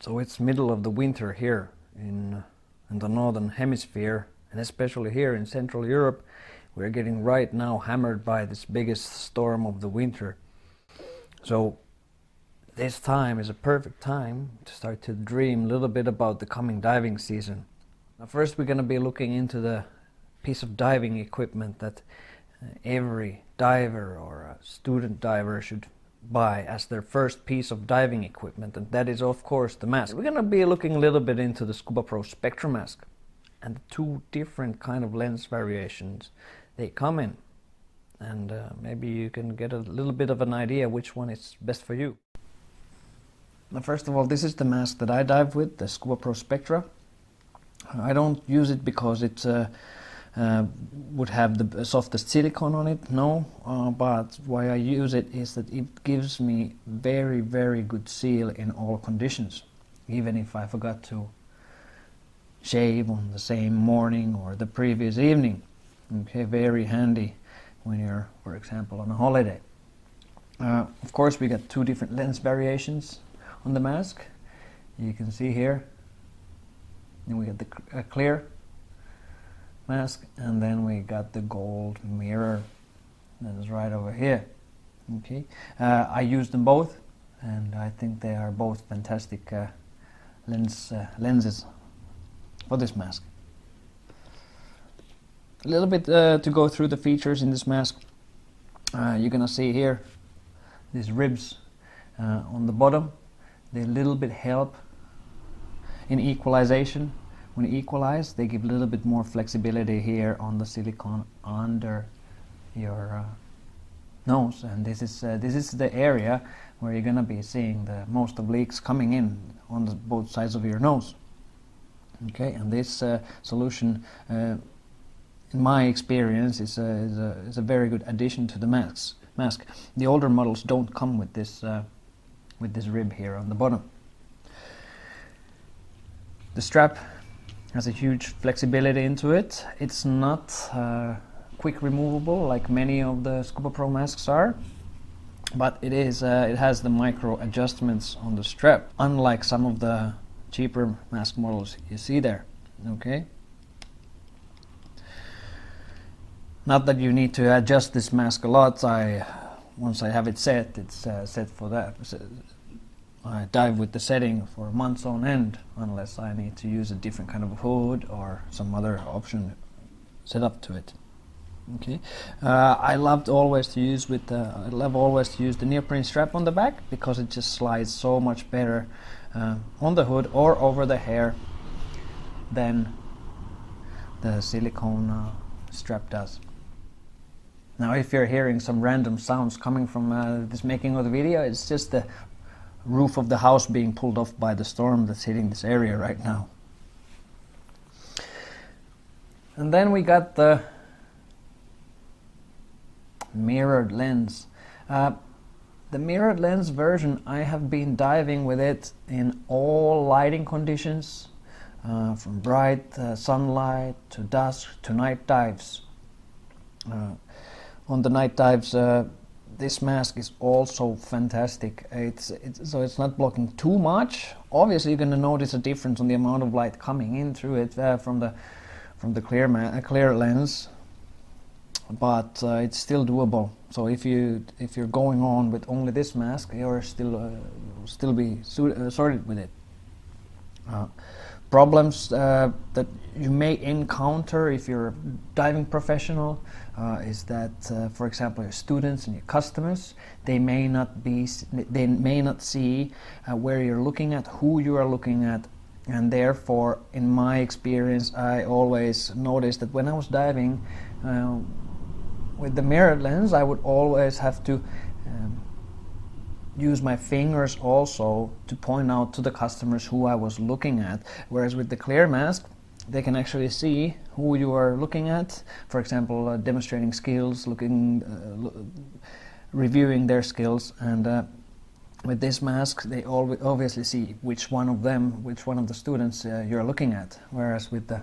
So it's middle of the winter here in the northern hemisphere, and especially here in Central Europe. We're getting right now hammered by this biggest storm of the winter. So this time is a perfect time to start to dream a little bit about the coming diving season. Now first we're going to be looking into the piece of diving equipment that every diver or a student diver should buy as their first piece of diving equipment, and that is of course the mask. We're going to be looking a little bit into the Scubapro Spectra Mask and the two different kind of lens variations they come in, and maybe you can get a little bit of an idea which one is best for you. Now first of all, this is the mask that I dive with, the Scubapro Spectra. I don't use it because it's would have the softest silicone on it, no, but why I use it is that it gives me very good seal in all conditions, even if I forgot to shave on the same morning or the previous evening. Okay, very handy when you're, for example, on a holiday. Of course we got two different lens variations on the mask. You can see here, and we got the clear mask, and then we got the gold mirror that is right over here. Okay, I use them both, and I think they are both fantastic lenses for this mask. A little bit to go through the features in this mask. You're gonna see here these ribs on the bottom. They a little bit help in equalization. When you equalize, they give a little bit more flexibility here on the silicone under your nose, and this is the area where you're gonna be seeing the most of leaks coming in on both sides of your nose. Okay, and this solution, in my experience, is a very good addition to the mask. The older models don't come with this rib here on the bottom. The strap has a huge flexibility into it. It's not quick removable like many of the Scubapro masks are, but it has the micro adjustments on the strap, unlike some of the cheaper mask models you see there. Okay, not that you need to adjust this mask a lot. Once I have it set, it's set for that. I dive with the setting for months on end, unless I need to use a different kind of hood or some other option set up to it. Okay, I love always to use the neoprene strap on the back, because it just slides so much better on the hood or over the hair than the silicone strap does. Now, if you're hearing some random sounds coming from this making of the video, it's just the roof of the house being pulled off by the storm that's hitting this area right now. And then we got the mirrored lens. The mirrored lens version, I have been diving with it in all lighting conditions, from bright sunlight to dusk to night dives. On the night dives, this mask is also fantastic. So it's not blocking too much. Obviously, you're going to notice a difference on the amount of light coming in through it from the clear lens, but it's still doable. So if you're going on with only this mask, you're still be sorted with it. Problems that you may encounter if you're a diving professional is that, for example, your students and your customers, they may not see where you're looking at, who you are looking at, and therefore, in my experience, I always noticed that when I was diving with the mirrored lens, I would always have to use my fingers also to point out to the customers who I was looking at, whereas with the clear mask, they can actually see who you are looking at. For example, demonstrating skills, reviewing their skills, and with this mask, they obviously see which one of the students you're looking at. Whereas with the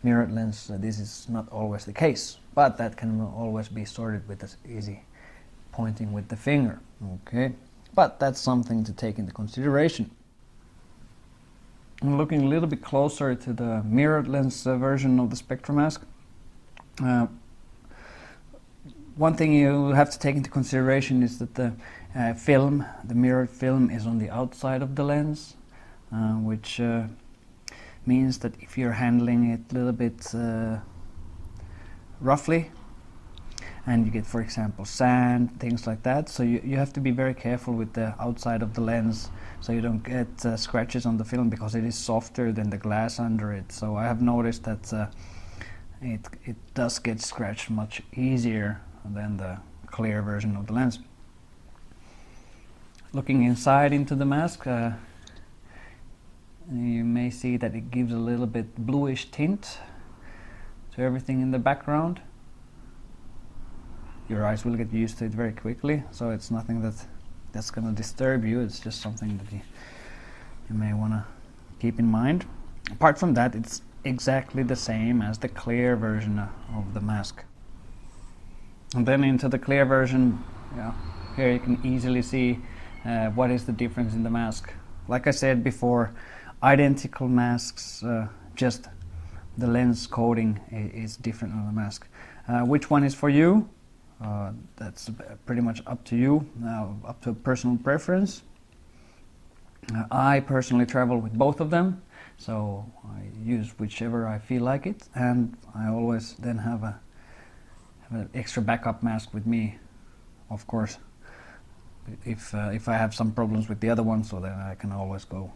mirrored lens, this is not always the case, but that can always be sorted with this easy pointing with the finger. Okay. But that's something to take into consideration. I'm looking a little bit closer to the mirrored lens version of the Spectra mask. One thing you have to take into consideration is that the film, the mirrored film, is on the outside of the lens, which means that if you're handling it a little bit roughly, and you get, for example, sand, things like that, so you have to be very careful with the outside of the lens so you don't get scratches on the film, because it is softer than the glass under it. So I have noticed that it does get scratched much easier than the clear version of the lens. Looking inside into the mask, you may see that it gives a little bit bluish tint to everything in the background. Your eyes will get used to it very quickly, so it's nothing that's going to disturb you. It's just something that you may want to keep in mind. Apart from that, it's exactly the same as the clear version of the mask. And then into the clear version, here you can easily see what is the difference in the mask. Like I said before, identical masks, just the lens coating is different on the mask. Which one is for you? That's pretty much up to you, up to personal preference. I personally travel with both of them, so I use whichever I feel like it, and I always then have an extra backup mask with me, of course, if I have some problems with the other one, so then I can always go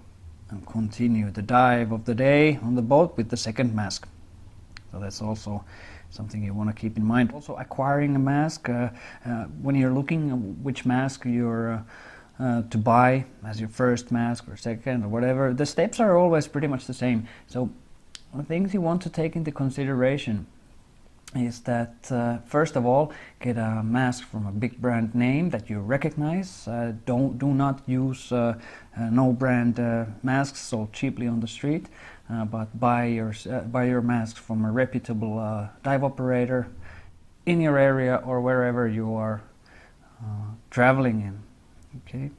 and continue the dive of the day on the boat with the second mask. So that's also something you want to keep in mind. Also, acquiring a mask, when you're looking at which mask you're to buy as your first mask or second or whatever, the steps are always pretty much the same. So the things you want to take into consideration is that first of all, get a mask from a big brand name that you recognize. Do not use no brand masks sold cheaply on the street, but buy your mask from a reputable dive operator in your area or wherever you are traveling in. Okay.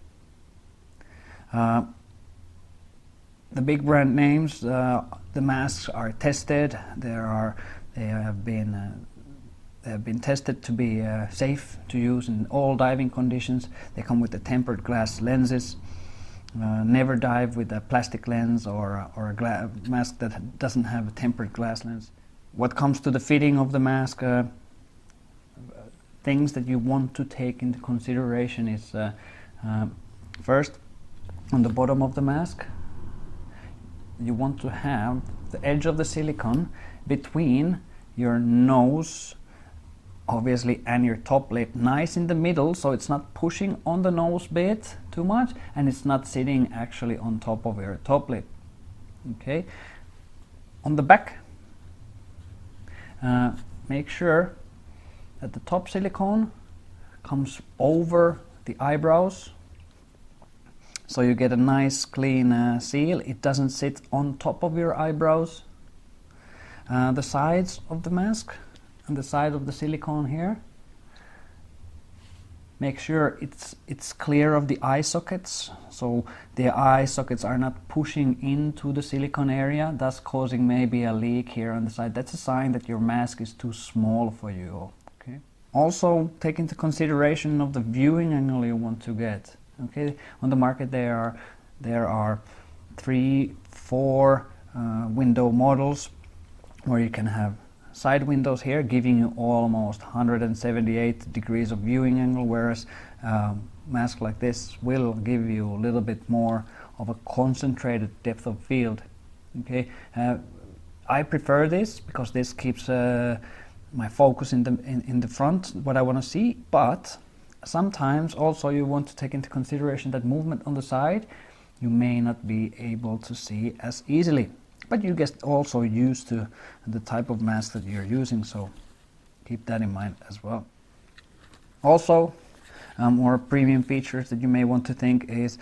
The big brand names, the masks are tested. They have been tested to be safe to use in all diving conditions. They come with the tempered glass lenses. Never dive with a plastic lens or a mask that doesn't have a tempered glass lens. What comes to the fitting of the mask, things that you want to take into consideration is first, on the bottom of the mask, you want to have the edge of the silicone between your nose, obviously, and your top lip nice in the middle, so it's not pushing on the nose bit too much and it's not sitting actually on top of your top lip. Okay, on the back, make sure that the top silicone comes over the eyebrows, so you get a nice clean seal. It doesn't sit on top of your eyebrows. The sides of the mask and the side of the silicone here, make sure it's clear of the eye sockets, so the eye sockets are not pushing into the silicone area, thus causing maybe a leak here on the side. That's a sign that your mask is too small for you. Okay. Also take into consideration of the viewing angle you want to get. Okay, on the market there are 3-4 window models where you can have side windows here giving you almost 178 degrees of viewing angle, whereas mask like this will give you a little bit more of a concentrated depth of field. Okay, I prefer this because this keeps my focus in the front, what I want to see, but sometimes also you want to take into consideration that movement on the side you may not be able to see as easily. But you get also used to the type of mask that you're using, so keep that in mind as well. Also, more premium features that you may want to think is,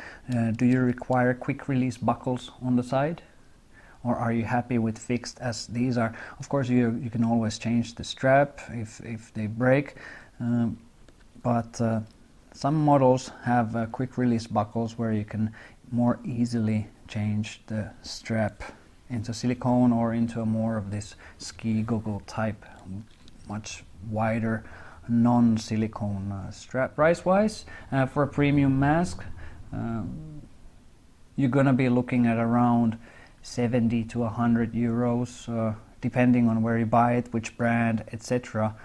do you require quick release buckles on the side? Or are you happy with fixed as these are? Of course, you can always change the strap if they break, but some models have quick release buckles where you can more easily change the strap into silicone or into a more of this ski goggle type, much wider non-silicone strap. Price wise, for a premium mask, you're gonna be looking at around 70 to 100 euros, depending on where you buy it, which brand, etc.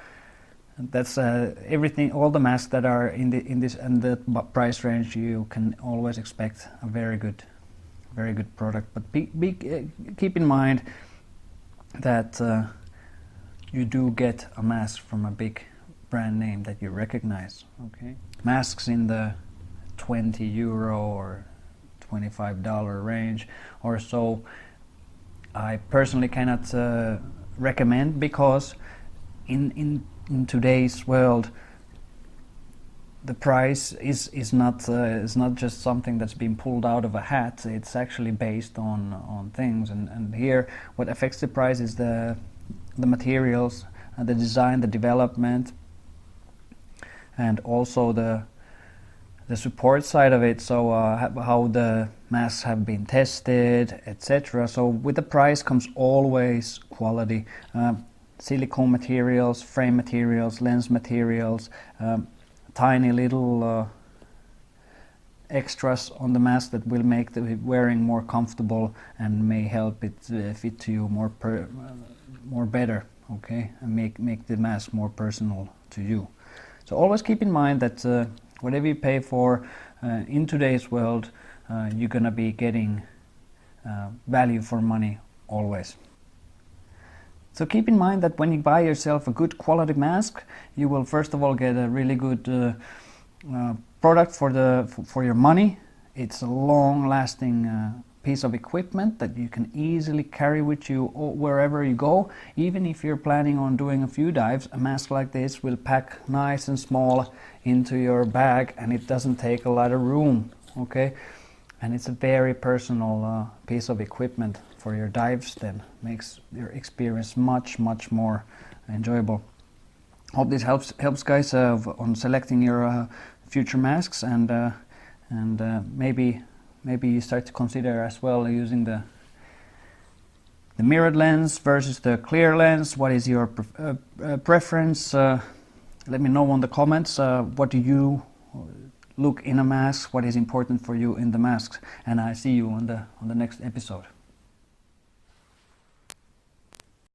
That's everything. All the masks that are in the price range, you can always expect a very good product. But keep in mind that you do get a mask from a big brand name that you recognize. Okay, masks in the 20 euro or $25 range or so, I personally cannot recommend, because in today's world the price is not just something that's been pulled out of a hat. It's actually based on things, and here what affects the price is the materials, the design, the development, and also the support side of it, so how the masks have been tested, etc. So with the price comes always quality, silicone materials, frame materials, lens materials, tiny little extras on the mask that will make the wearing more comfortable and may help it fit to you more better, okay, and make the mask more personal to you. So always keep in mind that whatever you pay for in today's world, you're gonna be getting value for money always. So keep in mind that when you buy yourself a good quality mask, you will first of all get a really good product for your money. It's a long-lasting piece of equipment that you can easily carry with you wherever you go. Even if you're planning on doing a few dives, a mask like this will pack nice and small into your bag, and it doesn't take a lot of room, okay? And it's a very personal piece of equipment for your dives. Then makes your experience much more enjoyable. Hope this helps guys on selecting your future masks, and maybe you start to consider as well using the mirrored lens versus the clear lens. What is your preference? Let me know in the comments. What do you look in a mask? What is important for you in the masks? And I see you on the next episode.